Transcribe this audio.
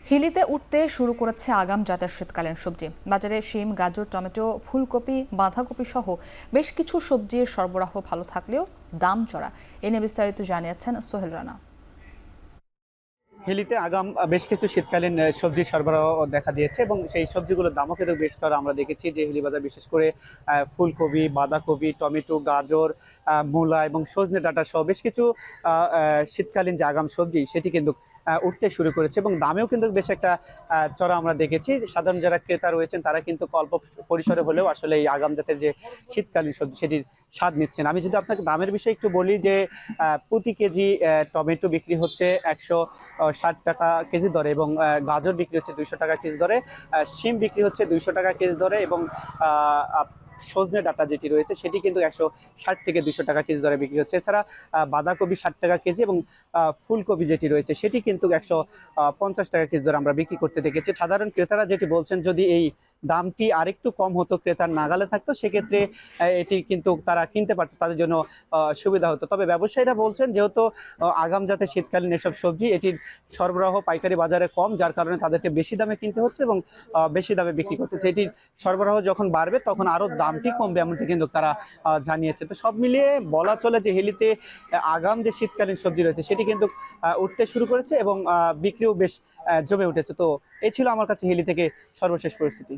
হিলিতে উঠতে শুরু করেছে আগাম জাতের শীতকালীন সবজি। বাজারে শিম, গাজর, টমেটো, ফুলকপি, বাঁধাকপি সহ বেশ কিছু সবজির সরবরাহ ভালো থাকলেও দাম চড়া। এ নিয়ে বিস্তারিত জানিয়েছেন সোহেল রানা। হিলিতে আগাম বেশ কিছু শীতকালীন সবজির সরবরাহ দেখা দিয়েছে এবং সেই সবজিগুলোর দামও কিন্তু বেশ চড়া। আমরা দেখেছি যে হিলি বাজার বিশেষ করে ফুলকপি, বাঁধাকপি, টমেটো, গাজর, মূলা এবং সজনে ডাঁটা সহ বেশ কিছু শীতকালীন যে আগাম সবজি সেটি কিন্তু উঠতে শুরু করেছে এবং দামেও কিন্তু বেশ একটা চড়া আমরা দেখেছি। সাধারণ যারা ক্রেতা রয়েছেন তারা কিন্তু অল্প পরিসরে হলেও আসলে এই আগাম জাতের যে শীতকালীন সবজি সেটির স্বাদ নিচ্ছেন। আমি যদি আপনাকে দামের বিষয়ে একটু বলি যে প্রতি কেজি টমেটো বিক্রি হচ্ছে 160 টাকা কেজি দরে এবং গাজর বিক্রি হচ্ছে 200 টাকা কেজি দরে, শিম বিক্রি হচ্ছে 200 টাকা কেজি দরে এবং সজনে ডাঁটা যেটি রয়েছে সেটি কিন্তু 160 থেকে 200 টাকা কেজি দরে বিক্রি হচ্ছে। এছাড়া বাঁধাকপি 60 টাকা কেজি এবং ফুলকপি যেটি রয়েছে সেটি কিন্তু 150 টাকা কেজি দরে আমরা বিক্রি করতে দেখেছি। সাধারণ ক্রেতারা যেটি বলছেন, যদি এই দামটি আরেকটু কম হতো, ক্রেতার নাগালে থাকতো, সেক্ষেত্রে এটি কিন্তু তারা কিনতে পারতো, তাদের জন্য সুবিধা হতো। তবে ব্যবসায়ীরা বলছেন যেহেতু আগাম জাতের শীতকালীন এসব সবজি এটির সরবরাহ পাইকারি বাজারে কম, যার কারণে তাদেরকে বেশি দামে কিনতে হচ্ছে এবং বেশি দামে বিক্রি করতেছে। এটির সরবরাহ যখন বাড়বে তখন আরো দামটি কমবে, এমনটি কিন্তু তারা জানিয়েছে। তো সব মিলিয়ে বলা চলে যে হিলিতে আগাম যে শীতকালীন সবজি রয়েছে সেটি কিন্তু উঠতে শুরু করেছে এবং বিক্রিও বেশ জমে উঠেছে। তো এই ছিল আমার কাছে হিলি থেকে সর্বশেষ পরিস্থিতি।